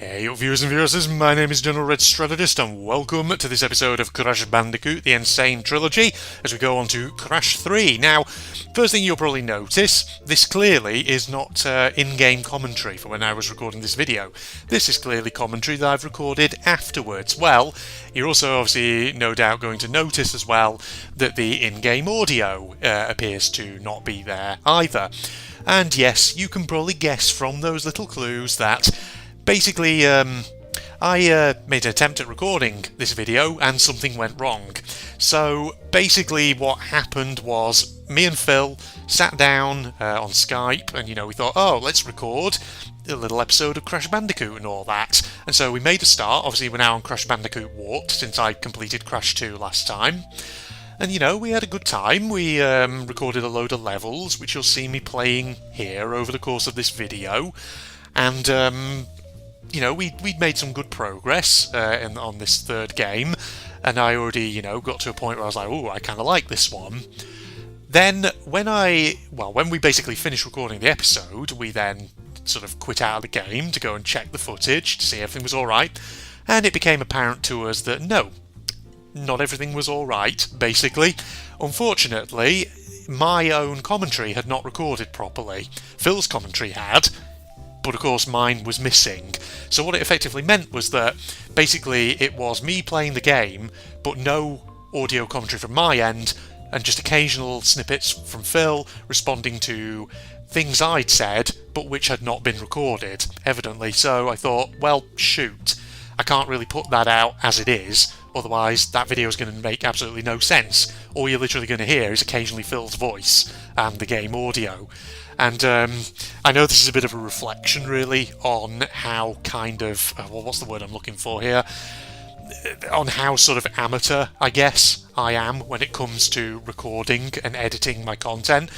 Hey viewers and viewers, my name is General Red Strategist and welcome to this episode of Crash Bandicoot, the Sane Trilogy, as we go on to Crash 3. Now, first thing you'll probably notice, this clearly is not in-game commentary for when I was recording this video. This is clearly commentary that I've recorded afterwards. Well, you're also obviously no doubt going to notice as well that the in-game audio appears to not be there either. And yes, you can probably guess from those little clues that basically, I made an attempt at recording this video and something went wrong. So basically what happened was me and Phil sat down on Skype and, we thought, oh, let's record a little episode of Crash Bandicoot and all that. And so we made a start. Obviously, we're now on Crash Bandicoot Warped since I completed Crash 2 last time. And, we had a good time. We recorded a load of levels, which you'll see me playing here over the course of this video. And, we'd made some good progress on this third game, and I already, got to a point where I was like, oh, I kind of like this one. Then when we basically finished recording the episode, we then sort of quit out of the game to go and check the footage to see everything was alright, and it became apparent to us that no, not everything was alright, basically. Unfortunately, my own commentary had not recorded properly. Phil's commentary had, but of course mine was missing. So what it effectively meant was that basically it was me playing the game, but no audio commentary from my end, and just occasional snippets from Phil responding to things I'd said, but which had not been recorded, evidently. So I thought, well, shoot, I can't really put that out as it is, otherwise that video is going to make absolutely no sense. All you're literally going to hear is occasionally Phil's voice and the game audio. And I know this is a bit of a reflection, really, on how kind of, what's the word I'm looking for here? On how sort of amateur, I guess, I am when it comes to recording and editing my content.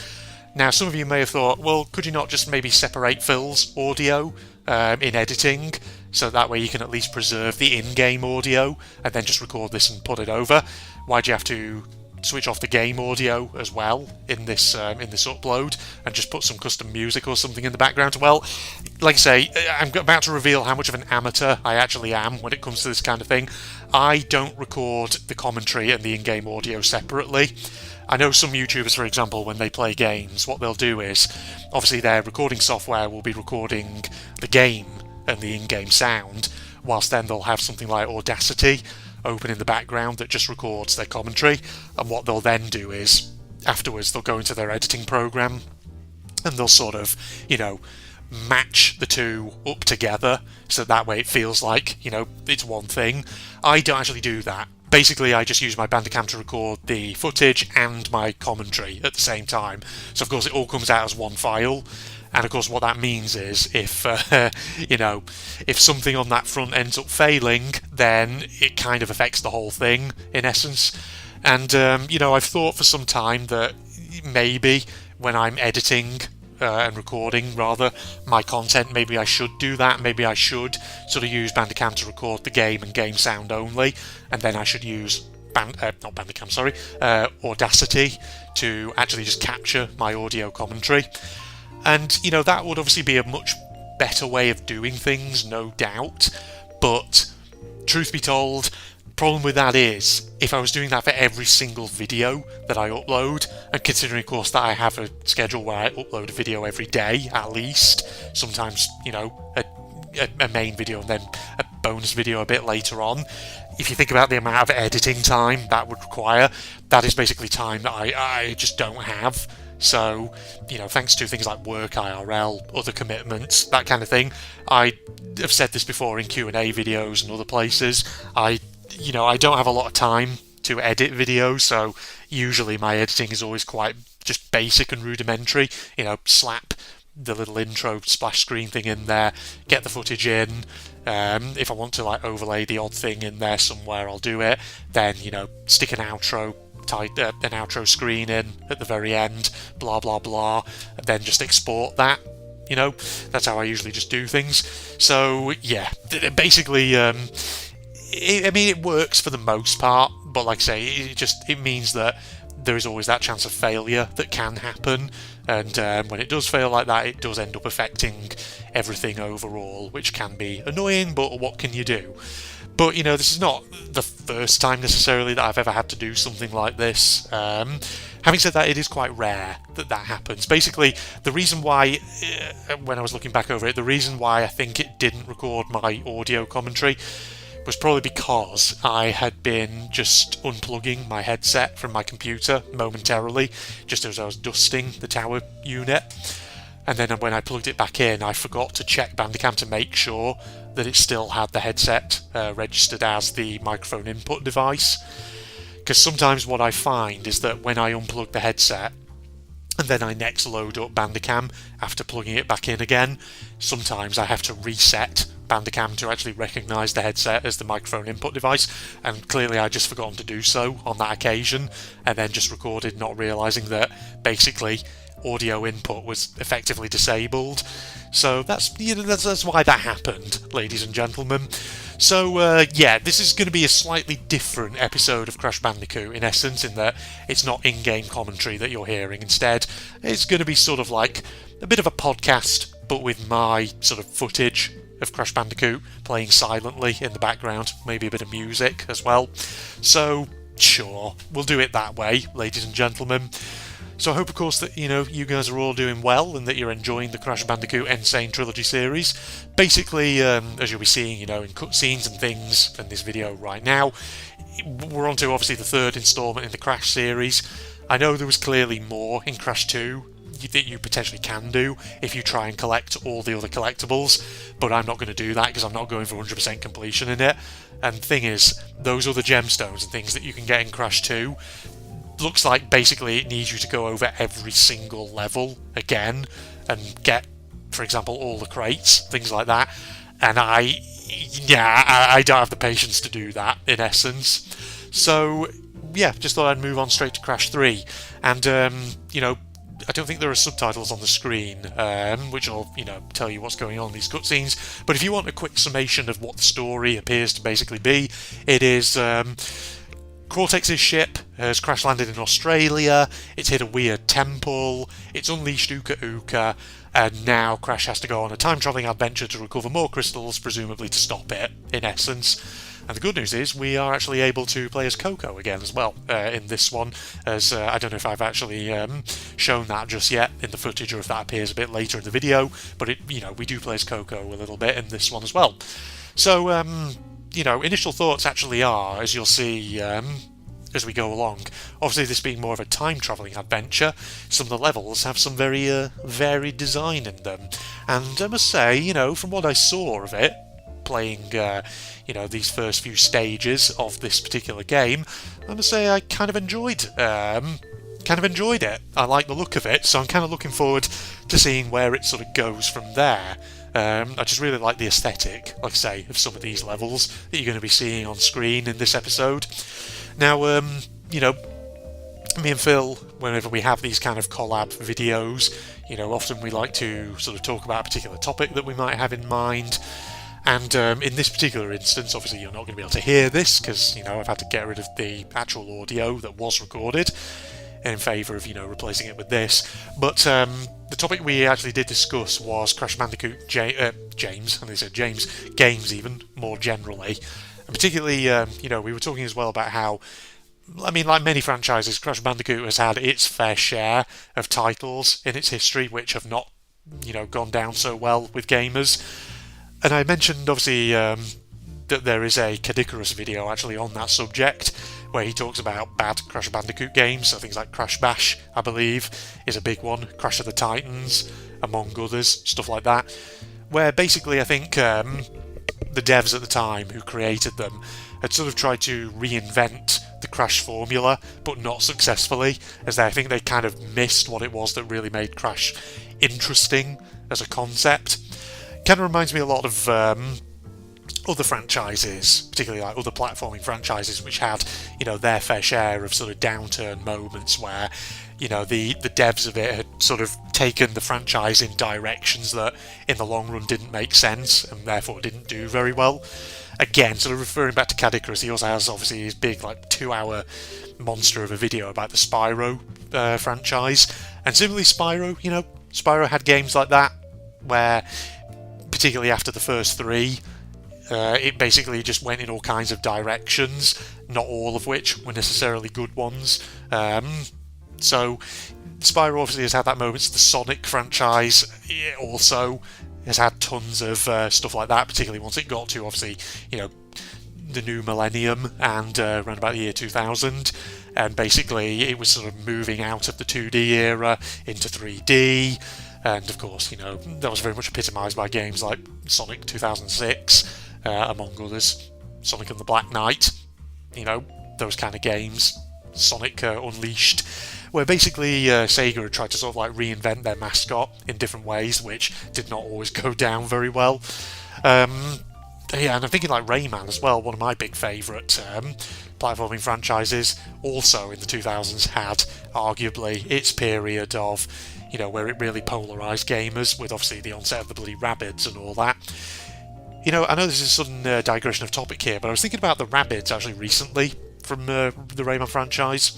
Now, some of you may have thought, well, could you not just maybe separate Phil's audio in editing, so that way you can at least preserve the in-game audio, and then just record this and put it over? Why'd you have to switch off the game audio as well in this upload and just put some custom music or something in the background? Well, like I say, I'm about to reveal how much of an amateur I actually am when it comes to this kind of thing. I don't record the commentary and the in-game audio separately. I know some YouTubers, for example, when they play games, what they'll do is, obviously their recording software will be recording the game and the in-game sound, whilst then they'll have something like Audacity open in the background that just records their commentary, and what they'll then do is afterwards they'll go into their editing program and they'll sort of match the two up together so that way it feels like it's one thing. I don't actually do that. Basically, I just use my Bandicam to record the footage and my commentary at the same time, so of course it all comes out as one file. And of course what that means is if something on that front ends up failing, then it kind of affects the whole thing, in essence. And, I've thought for some time that maybe when I'm editing and recording, rather, my content, maybe I should do that. Maybe I should sort of use Bandicam to record the game and game sound only, and then I should use Audacity to actually just capture my audio commentary. And, that would obviously be a much better way of doing things, no doubt. But, truth be told, the problem with that is, if I was doing that for every single video that I upload, and considering, of course, that I have a schedule where I upload a video every day, at least, sometimes, a main video and then a bonus video a bit later on, if you think about the amount of editing time that would require, that is basically time that I just don't have. So, thanks to things like work, IRL, other commitments, that kind of thing, I have said this before in Q&A videos and other places, I don't have a lot of time to edit videos, so usually my editing is always quite just basic and rudimentary, slap the little intro splash screen thing in there, get the footage in, if I want to overlay the odd thing in there somewhere, I'll do it, then, stick an outro screen in at the very end, blah blah blah, and then just export that. That's how I usually just do things. So yeah, basically, it works for the most part, but like I say, it means that there is always that chance of failure that can happen, and when it does fail like that, it does end up affecting everything overall, which can be annoying, but what can you do? But, this is not the first time necessarily that I've ever had to do something like this. Having said that, it is quite rare that that happens. Basically, the reason why, when I was looking back over it, the reason why I think it didn't record my audio commentary was probably because I had been just unplugging my headset from my computer momentarily, just as I was dusting the tower unit. And then when I plugged it back in, I forgot to check Bandicam to make sure that it still had the headset registered as the microphone input device. Because sometimes what I find is that when I unplug the headset and then I next load up Bandicam after plugging it back in again, sometimes I have to reset Bandicam to actually recognise the headset as the microphone input device, and clearly I just forgotten to do so on that occasion, and then just recorded not realising that basically audio input was effectively disabled. So that's why that happened, ladies and gentlemen. So this is going to be a slightly different episode of Crash Bandicoot in essence, in that it's not in-game commentary that you're hearing. Instead, it's going to be sort of like a bit of a podcast, but with my sort of footage of Crash Bandicoot playing silently in the background, maybe a bit of music as well. So sure, we'll do it that way, ladies and gentlemen. So I hope, of course, that you guys are all doing well and that you're enjoying the Crash Bandicoot Sane Trilogy series. Basically, as you'll be seeing, in cutscenes and things in this video right now, we're on to obviously the third instalment in the Crash series. I know there was clearly more in Crash 2 that you potentially can do if you try and collect all the other collectibles, but I'm not going to do that because I'm not going for 100% completion in it. And the thing is, those other gemstones and things that you can get in Crash 2, looks like basically it needs you to go over every single level again and get, for example, all the crates, things like that. And I don't have the patience to do that in essence. So just thought I'd move on straight to Crash 3. And I don't think there are subtitles on the screen, which will, tell you what's going on in these cutscenes. But if you want a quick summation of what the story appears to basically be, it is Cortex's ship has crash landed in Australia, it's hit a weird temple, it's unleashed Uka Uka, and now Crash has to go on a time-travelling adventure to recover more crystals, presumably to stop it, in essence. And the good news is we are actually able to play as Coco again as well in this one, as I don't know if I've actually shown that just yet in the footage or if that appears a bit later in the video, but we do play as Coco a little bit in this one as well. So initial thoughts actually are, as you'll see as we go along, obviously this being more of a time-travelling adventure, some of the levels have some very varied design in them. And I must say, from what I saw of it, playing these first few stages of this particular game, I must say I kind of enjoyed it. I like the look of it, so I'm kind of looking forward to seeing where it sort of goes from there. I just really like the aesthetic, like I say, of some of these levels that you're going to be seeing on screen in this episode. Now, me and Phil, whenever we have these kind of collab videos, often we like to sort of talk about a particular topic that we might have in mind. And in this particular instance, obviously you're not going to be able to hear this because, I've had to get rid of the actual audio that was recorded in favour of, replacing it with this. But the topic we actually did discuss was Crash Bandicoot James games even, more generally. And particularly, we were talking as well about how, like many franchises, Crash Bandicoot has had its fair share of titles in its history which have not, gone down so well with gamers. And I mentioned, obviously, that there is a Kadikarus video actually on that subject, where he talks about bad Crash Bandicoot games, so things like Crash Bash, I believe, is a big one, Crash of the Titans, among others, stuff like that, where basically I think the devs at the time who created them had sort of tried to reinvent the Crash formula, but not successfully, as I think they kind of missed what it was that really made Crash interesting as a concept. Kind of reminds me a lot of other franchises, particularly like other platforming franchises, which had, their fair share of sort of downturn moments where, the devs of it had sort of taken the franchise in directions that in the long run didn't make sense and therefore didn't do very well. again, sort of referring back to Caddicarus, he also has obviously his big, like, 2-hour monster of a video about the Spyro franchise. And similarly, Spyro, Spyro had games like that, where, particularly after the first 3, it basically just went in all kinds of directions, not all of which were necessarily good ones. So Spyro obviously has had that moment. The Sonic franchise also has had tons of stuff like that, particularly once it got to, obviously, the new millennium and around about the year 2000. And basically it was sort of moving out of the 2D era into 3D. And of course, that was very much epitomised by games like Sonic 2006, among others, Sonic and the Black Knight, those kind of games, Sonic Unleashed, where basically Sega had tried to sort of like reinvent their mascot in different ways, which did not always go down very well. Yeah, and I'm thinking like Rayman as well, one of my big favourite platforming franchises, also in the 2000s had arguably its period of, where it really polarised gamers, with obviously the onset of the bloody Rabbids and all that. I know this is a sudden digression of topic here, but I was thinking about the Rabbids actually recently from the Rayman franchise,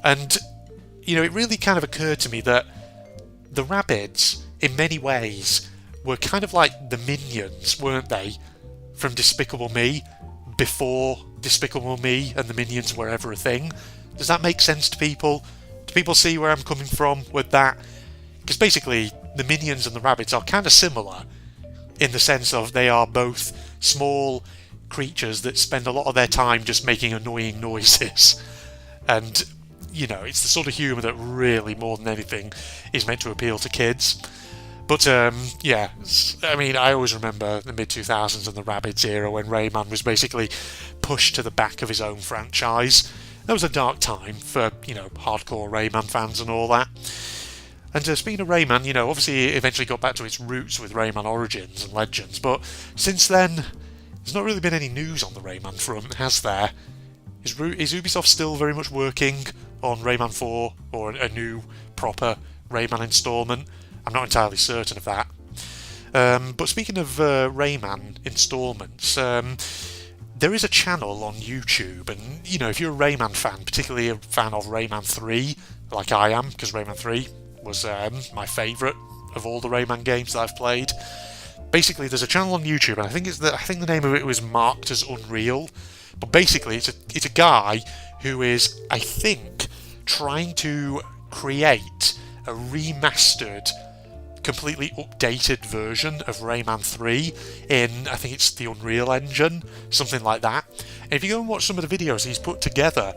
and it really kind of occurred to me that the Rabbids, in many ways, were kind of like the minions, weren't they, from Despicable Me, before Despicable Me and the Minions were ever a thing. Does that make sense to people? Do people see where I'm coming from with that? Because basically, the Minions and the Rabbids are kind of similar, in the sense of they are both small creatures that spend a lot of their time just making annoying noises. And, it's the sort of humour that really, more than anything, is meant to appeal to kids. But, yeah, I mean, I always remember the mid-2000s and the Rabbids era when Rayman was basically pushed to the back of his own franchise. That was a dark time for, hardcore Rayman fans and all that. And speaking of Rayman, obviously it eventually got back to its roots with Rayman Origins and Legends, but since then, there's not really been any news on the Rayman front, has there? Is Ubisoft still very much working on Rayman 4, or a new, proper Rayman instalment? I'm not entirely certain of that. But speaking of Rayman installments, there is a channel on YouTube, and if you're a Rayman fan, particularly a fan of Rayman 3, like I am, because Rayman 3 was my favourite of all the Rayman games that I've played. Basically, there's a channel on YouTube, and I think the name of it was marked as Unreal. But basically, it's a guy who is, I think, trying to create a remastered, completely updated version of Rayman 3 in, I think it's the Unreal Engine, something like that. And if you go and watch some of the videos he's put together,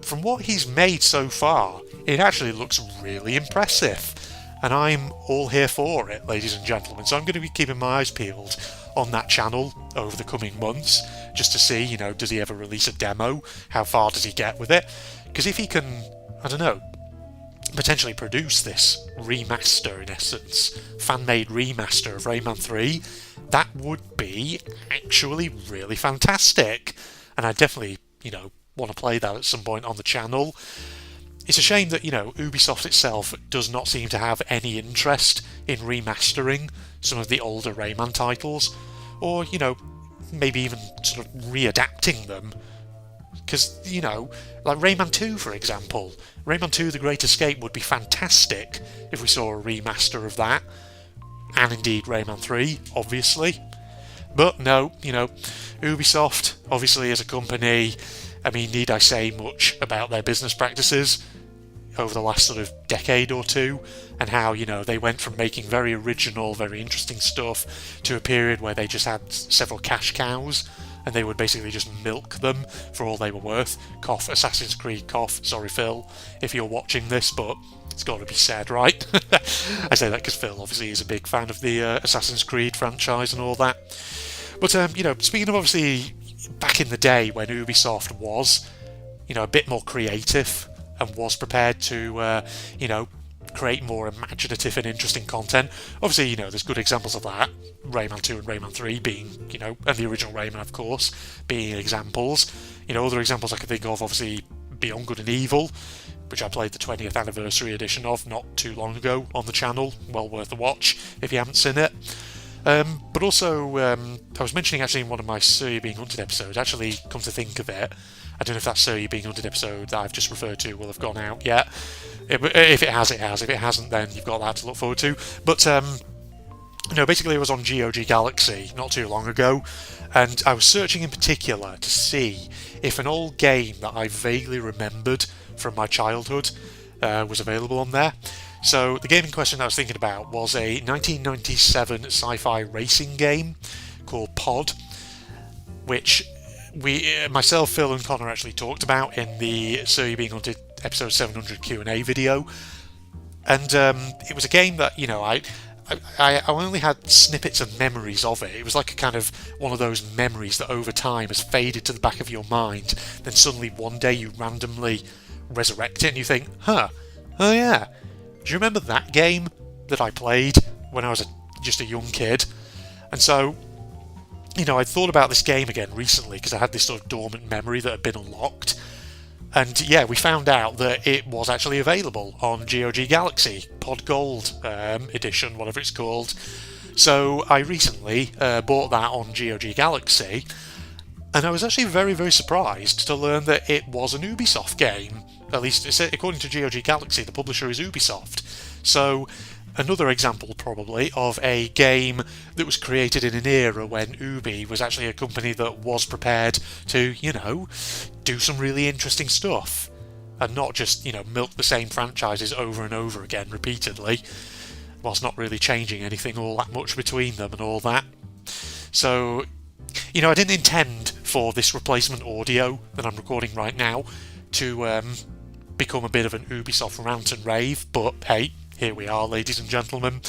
from what he's made so far, it actually looks really impressive. And I'm all here for it, ladies and gentlemen. So I'm going to be keeping my eyes peeled on that channel over the coming months, just to see, does he ever release a demo? How far does he get with it? Because if he can, I don't know, potentially produce this remaster, in essence, fan-made remaster of Rayman 3, that would be actually really fantastic. And I definitely, want to play that at some point on the channel. It's a shame that, Ubisoft itself does not seem to have any interest in remastering some of the older Rayman titles, or, maybe even sort of readapting them. Because, like Rayman 2, for example. Rayman 2 The Great Escape would be fantastic if we saw a remaster of that. And indeed Rayman 3, obviously. But no, Ubisoft, obviously as a company, I mean, need I say much about their business practices over the last sort of decade or two, and how, they went from making very original, very interesting stuff to a period where they just had several cash cows, and they would basically just milk them for all they were worth. Cough, Assassin's Creed, cough. Sorry, Phil, if you're watching this, but it's got to be said, right? I say that because Phil obviously is a big fan of the Assassin's Creed franchise and all that. But, speaking of obviously back in the day when Ubisoft was, a bit more creative and was prepared to, create more imaginative and interesting content. Obviously, there's good examples of that. Rayman 2 and Rayman 3 being, and the original Rayman, of course, being examples. Other examples I could think of, obviously, Beyond Good and Evil, which I played the 20th anniversary edition of not too long ago on the channel. Well worth a watch if you haven't seen it. But also, I was mentioning actually in one of my Sir You Being Hunted episodes, actually, come to think of it, I don't know if that Sir You Being Hunted episode that I've just referred to will have gone out yet. If it has, it has. If it hasn't, then you've got that to look forward to. But, no, basically I was on GOG Galaxy not too long ago, and I was searching in particular to see if an old game that I vaguely remembered from my childhood was available on there. So the game in question I was thinking about was a 1997 sci-fi racing game called Pod, which myself, Phil and Connor actually talked about in the Sir You Being Hunted episode 700 Q&A video. And it was a game that, I only had snippets and memories of it. It was like a kind of one of those memories that over time has faded to the back of your mind. Then suddenly one day you randomly resurrect it and you think, oh yeah, do you remember that game that I played when I was just a young kid? And so, I thought about this game again recently because I had this sort of dormant memory that had been unlocked. And yeah, we found out that it was actually available on GOG Galaxy, Pod Gold edition, whatever it's called. So I recently bought that on GOG Galaxy, and I was actually very, very surprised to learn that it was an Ubisoft game. At least, according to GOG Galaxy, the publisher is Ubisoft. So another example, probably, of a game that was created in an era when Ubi was actually a company that was prepared to, do some really interesting stuff. And not just, milk the same franchises over and over again repeatedly, whilst not really changing anything all that much between them and all that. So, I didn't intend for this replacement audio that I'm recording right now to become a bit of an Ubisoft rant and rave, but hey, here we are, ladies and gentlemen.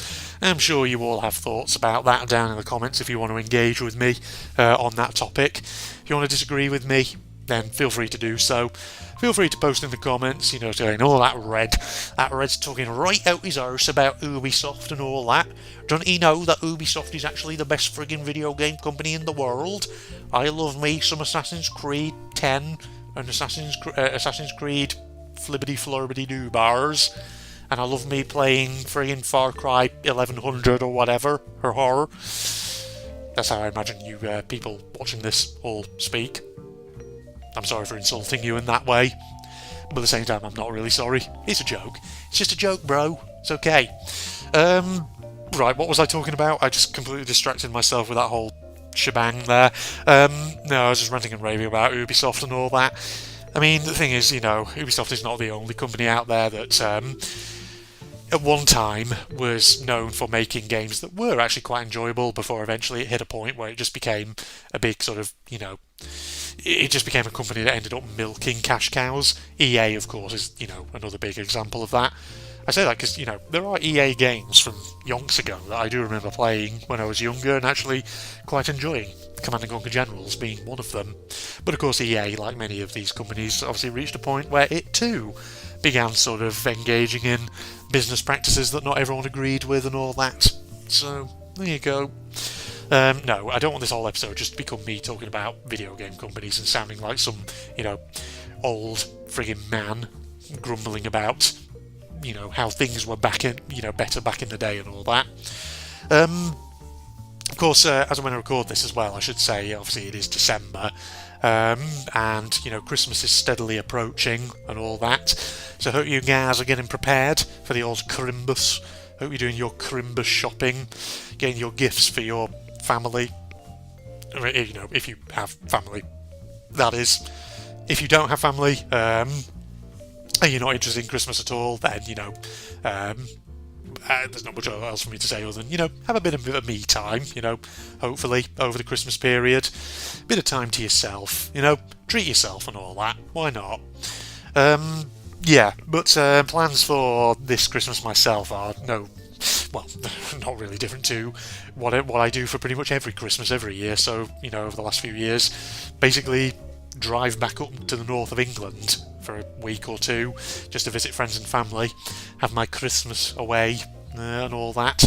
I'm sure you all have thoughts about that down in the comments if you want to engage with me on that topic. If you want to disagree with me, then feel free to do so. Feel free to post in the comments, saying, oh, that Red's talking right out his arse about Ubisoft and all that. Doesn't he know that Ubisoft is actually the best friggin' video game company in the world? I love me some Assassin's Creed 10 and Assassin's Creed flibbity florbity doo bars. And I love me playing friggin' Far Cry 1100 or whatever, or horror. That's how I imagine you people watching this all speak. I'm sorry for insulting you in that way, but at the same time I'm not really sorry. It's a joke. It's just a joke, bro. It's okay. Right, what was I talking about? I just completely distracted myself with that whole shebang there. No, I was just ranting and raving about Ubisoft and all that. I mean, the thing is, Ubisoft is not the only company out there that at one time was known for making games that were actually quite enjoyable before eventually it hit a point where it just became a big sort of, it just became a company that ended up milking cash cows. EA, of course, is, another big example of that. I say that because, there are EA games from yonks ago that I do remember playing when I was younger and actually quite enjoying. Command & Conquer Generals being one of them. But of course EA, like many of these companies, obviously reached a point where it too began sort of engaging in business practices that not everyone agreed with and all that. So, there you go. No, I don't want this whole episode just to become me talking about video game companies and sounding like some, old friggin' man grumbling about, how things were better back in the day and all that. Of course, as I'm going to record this as well, I should say, obviously it is December, and, Christmas is steadily approaching and all that, so I hope you guys are getting prepared for the old Crimbus. Hope you're doing your Crimbus shopping, getting your gifts for your family, if you have family, that is. If you don't have family, and you're not interested in Christmas at all, then, there's not much else for me to say other than, have a bit of me time, hopefully, over the Christmas period. Bit of time to yourself, treat yourself and all that. Why not? But plans for this Christmas myself are not really different to what I do for pretty much every Christmas every year. So, over the last few years, basically drive back up to the north of England for a week or two just to visit friends and family, have my Christmas away and all that,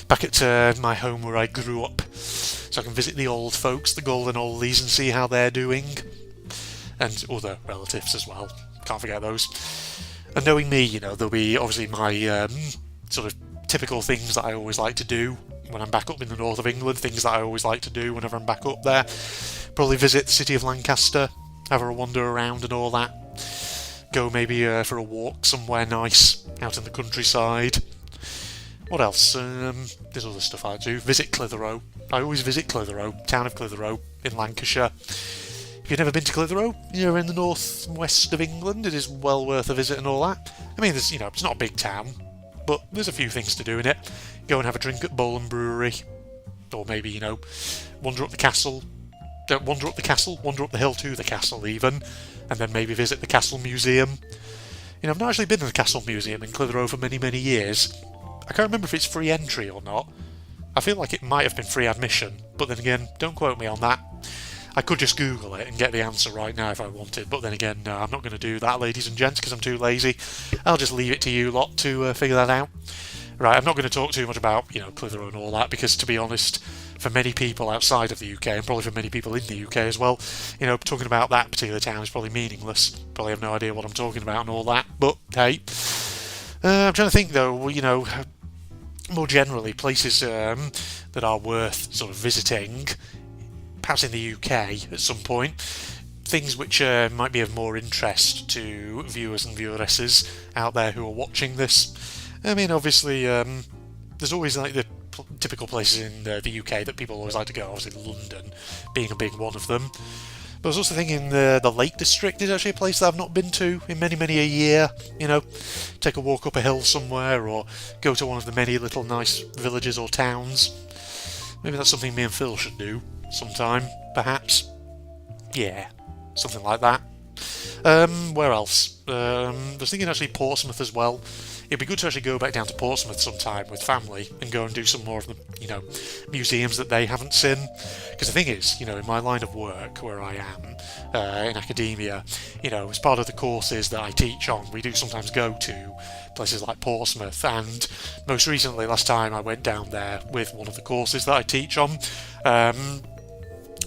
back at my home where I grew up, so I can visit the old folks, the golden oldies, and see how they're doing, and other relatives as well, can't forget those. And knowing me, there'll be obviously my sort of typical things that I always like to do when I'm back up in the north of England, things that I always like to do whenever I'm back up there. Probably visit the city of Lancaster, have a wander around and all that. Go maybe for a walk somewhere nice out in the countryside. What else? There's other stuff I do. Visit Clitheroe. I always visit Clitheroe, town of Clitheroe in Lancashire. If you've never been to Clitheroe, you're in the north west of England. It is well worth a visit and all that. I mean, there's, it's not a big town, but there's a few things to do in it. Go and have a drink at Bowland Brewery, or maybe wander up the castle. Wander up the hill to the castle even, and then maybe visit the Castle Museum. I've not actually been to the Castle Museum in Clitheroe for many, many years. I can't remember if it's free entry or not. I feel like it might have been free admission, but then again, don't quote me on that. I could just Google it and get the answer right now if I wanted, but then again, no, I'm not going to do that, ladies and gents, because I'm too lazy. I'll just leave it to you lot to figure that out. Right, I'm not going to talk too much about, Clitheroe and all that, because to be honest, for many people outside of the UK, and probably for many people in the UK as well, talking about that particular town is probably meaningless. Probably have no idea what I'm talking about and all that, but hey. I'm trying to think though, more generally, places that are worth sort of visiting, perhaps in the UK at some point. Things which might be of more interest to viewers and vieweresses out there who are watching this. I mean, obviously, there's always like the typical places in the UK that people always like to go, obviously London being a big one of them. But I was also thinking the Lake District is actually a place that I've not been to in many, many a year. Take a walk up a hill somewhere, or go to one of the many little nice villages or towns. Maybe that's something me and Phil should do sometime, perhaps. Yeah, something like that. Where else? I was thinking actually Portsmouth as well. It'd be good to actually go back down to Portsmouth sometime with family and go and do some more of the, museums that they haven't seen. Because the thing is, in my line of work where I am, in academia, as part of the courses that I teach on, we do sometimes go to places like Portsmouth. And most recently, last time I went down there with one of the courses that I teach on,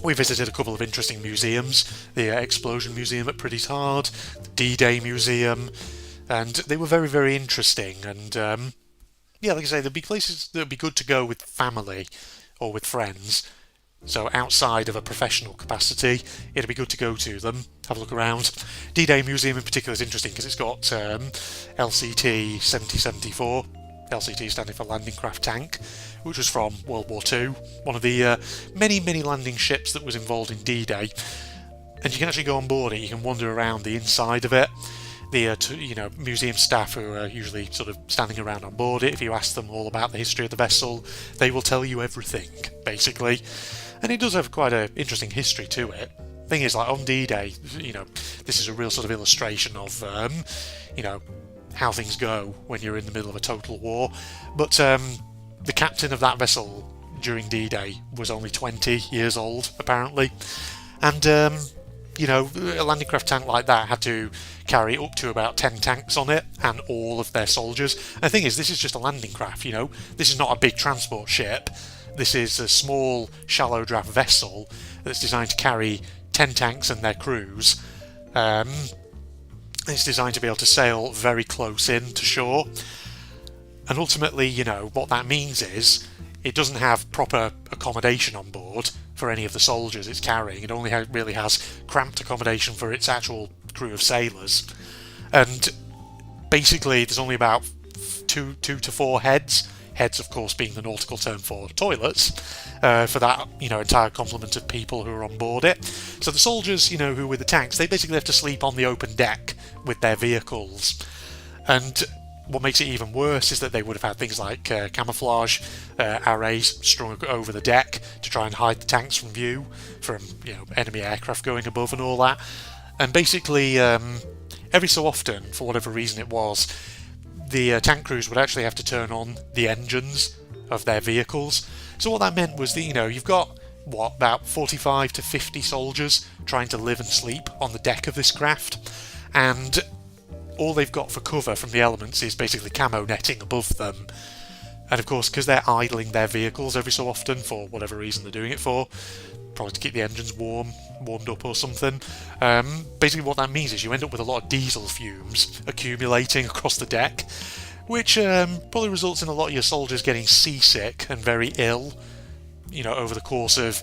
we visited a couple of interesting museums. The Explosion Museum at Pretty's Hard, the D-Day Museum, and they were very, very interesting. And like I say, there'd be places that would be good to go with family or with friends. So outside of a professional capacity, it'd be good to go to them, have a look around. D-Day Museum in particular is interesting because it's got LCT 7074, LCT standing for Landing Craft Tank, which was from World War II, one of the many, many landing ships that was involved in D-Day. And you can actually go on board it, you can wander around the inside of it. The museum staff who are usually sort of standing around on board it, if you ask them all about the history of the vessel, they will tell you everything, basically. And it does have quite an interesting history to it. Thing is, like on D-Day, this is a real sort of illustration of, how things go when you're in the middle of a total war. But the captain of that vessel during D-Day was only 20 years old, apparently. And, a landing craft tank like that had to carry up to about 10 tanks on it and all of their soldiers. And the thing is, this is just a landing craft, This is not a big transport ship. This is a small, shallow draft vessel that's designed to carry 10 tanks and their crews. It's designed to be able to sail very close in to shore. And ultimately, what that means is it doesn't have proper accommodation on board for any of the soldiers it's carrying. It only really has cramped accommodation for its actual crew of sailors. And basically, there's only about two to four heads. Heads, of course, being the nautical term for toilets, for that, entire complement of people who are on board it. So the soldiers, who are with the tanks, they basically have to sleep on the open deck with their vehicles. And what makes it even worse is that they would have had things like camouflage arrays strung over the deck to try and hide the tanks from view, from enemy aircraft going above and all that. And basically, every so often, for whatever reason it was, the tank crews would actually have to turn on the engines of their vehicles. So what that meant was that, you've got, about 45 to 50 soldiers trying to live and sleep on the deck of this craft. And all they've got for cover from the elements is basically camo netting above them. And of course, because they're idling their vehicles every so often, for whatever reason they're doing it for, probably to keep the engines warmed up or something, basically what that means is you end up with a lot of diesel fumes accumulating across the deck, which probably results in a lot of your soldiers getting seasick and very ill, over the course of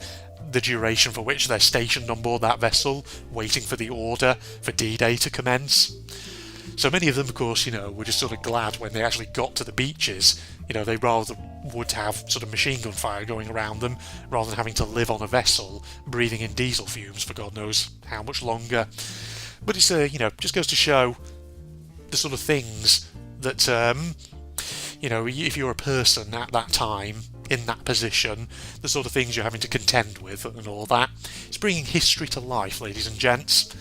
the duration for which they're stationed on board that vessel, waiting for the order for D-Day to commence. So many of them, of course, were just sort of glad when they actually got to the beaches. They rather would have sort of machine gun fire going around them rather than having to live on a vessel breathing in diesel fumes for God knows how much longer. But it's, just goes to show the sort of things that, if you're a person at that time in that position, the sort of things you're having to contend with and all that. It's bringing history to life, ladies and gents.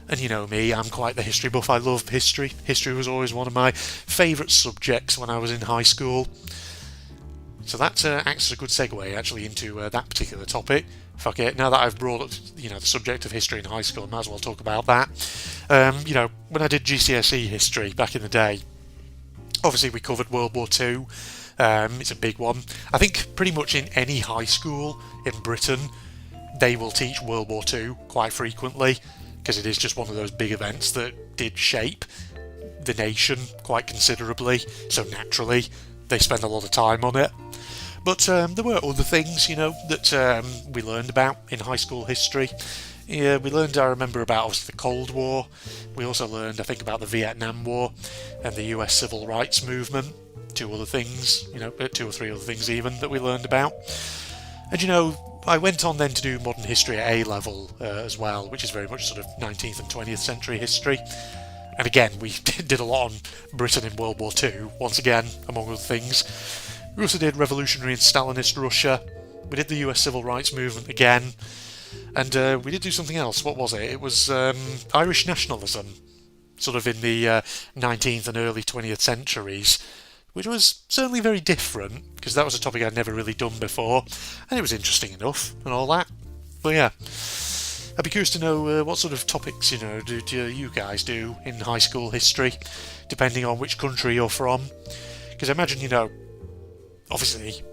And you know me, I'm quite the history buff. I love history. History was always one of my favourite subjects when I was in high school. So that acts as a good segue actually into that particular topic. Fuck it, now that I've brought up the subject of history in high school, I might as well talk about that. When I did GCSE history back in the day, obviously we covered World War II. It's a big one. I think pretty much in any high school in Britain, they will teach World War II quite frequently, because it is just one of those big events that did shape the nation quite considerably, so naturally they spend a lot of time on it. But there were other things, that we learned about in high school history. Yeah, I remember about obviously the Cold War. We also learned, I think, about the Vietnam War and the US Civil Rights Movement. Two or three other things even that we learned about. And I went on then to do modern history at A-level as well, which is very much sort of 19th and 20th century history. And again, we did a lot on Britain in World War II, once again, among other things. We also did revolutionary and Stalinist Russia. We did the US Civil Rights Movement again. And we did do something else. What was it? It was Irish nationalism, sort of in the 19th and early 20th centuries, which was certainly very different, because that was a topic I'd never really done before, and it was interesting enough, and all that. But yeah, I'd be curious to know what sort of topics, do you guys do in high school history, depending on which country you're from. Because I imagine, obviously,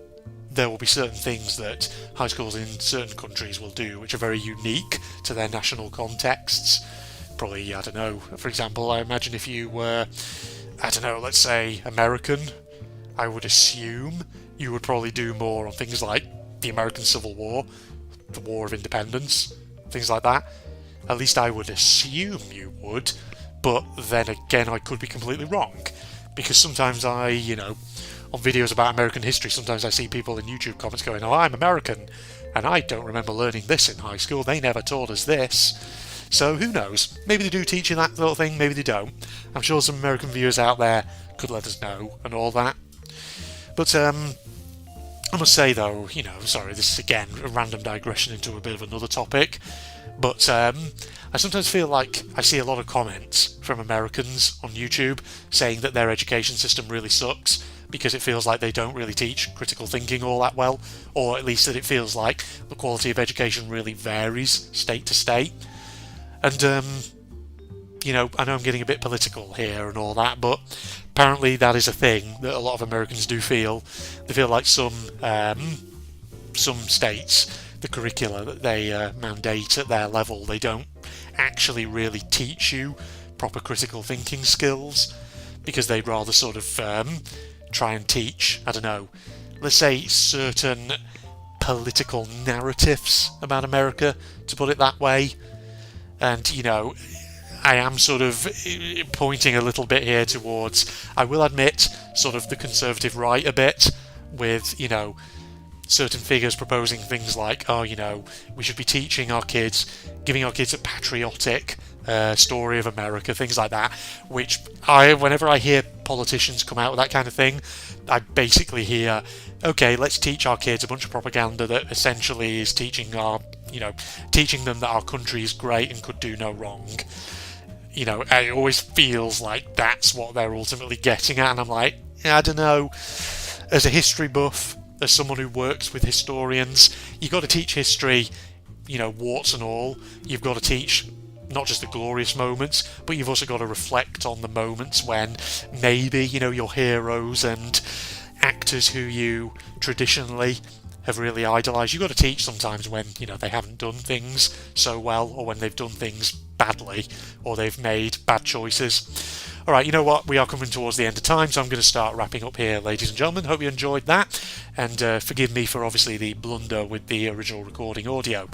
there will be certain things that high schools in certain countries will do which are very unique to their national contexts. Probably, I don't know, for example, I imagine if you were, let's say American, I would assume you would probably do more on things like the American Civil War, the War of Independence, things like that. At least I would assume you would, but then again I could be completely wrong, because sometimes on videos about American history, sometimes I see people in YouTube comments going, "Oh, I'm American, and I don't remember learning this in high school, they never taught us this." So who knows? Maybe they do teach you that little thing, maybe they don't. I'm sure some American viewers out there could let us know and all that. But I must say though, sorry, this is again a random digression into a bit of another topic, but I sometimes feel like I see a lot of comments from Americans on YouTube saying that their education system really sucks, because it feels like they don't really teach critical thinking all that well, or at least that it feels like the quality of education really varies state to state. And, I know I'm getting a bit political here and all that, but apparently that is a thing that a lot of Americans do feel. They feel like some states, the curricula that they mandate at their level, they don't actually really teach you proper critical thinking skills, because they'd rather sort of try and teach, let's say certain political narratives about America, to put it that way. And, I am sort of pointing a little bit here towards, I will admit, sort of the conservative right a bit, with, certain figures proposing things like, we should be teaching our kids, giving our kids a patriotic story of America, things like that, which whenever I hear politicians come out with that kind of thing, I basically hear, okay, let's teach our kids a bunch of propaganda that essentially is teaching them that our country is great and could do no wrong. It always feels like that's what they're ultimately getting at, and I'm like, I don't know. As a history buff, as someone who works with historians, you've got to teach history, warts and all. You've got to teach not just the glorious moments, but you've also got to reflect on the moments when maybe, your heroes and actors who you traditionally have really idolised. You've got to teach sometimes when, they haven't done things so well, or when they've done things badly, or they've made bad choices. Alright, you know what? We are coming towards the end of time, so I'm going to start wrapping up here, ladies and gentlemen. Hope you enjoyed that, and forgive me for obviously the blunder with the original recording audio.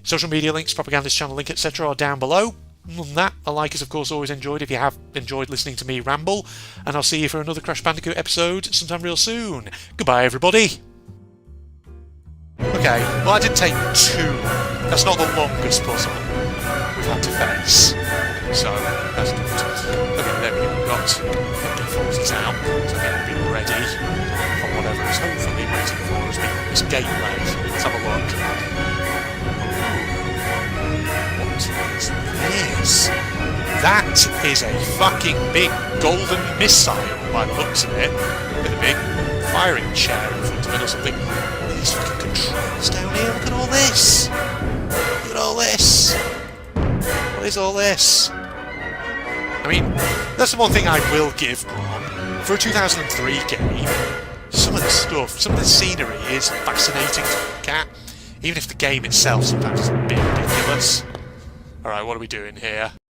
Social media links, propagandist channel link, etc. are down below. Other than that, a like is of course always enjoyed if you have enjoyed listening to me ramble, and I'll see you for another Crash Bandicoot episode sometime real soon. Goodbye, everybody. Okay, well that didn't take too long. That's not the longest puzzle we've had to face, so that's good. Okay, there we go. We've got the forces out, so we'll be ready for whatever is hopefully waiting for us beyond this gateway. Let's have a look. What is this? That is a fucking big golden missile by the looks of it, with a big firing chair in front of it or something. These fucking controls down here, look at all this! Look at all this! What is all this? I mean, that's the one thing I will give Ron. For a 2003 game, some of the stuff, some of the scenery is fascinating to look at, even if the game itself sometimes is a bit ridiculous. Alright, what are we doing here?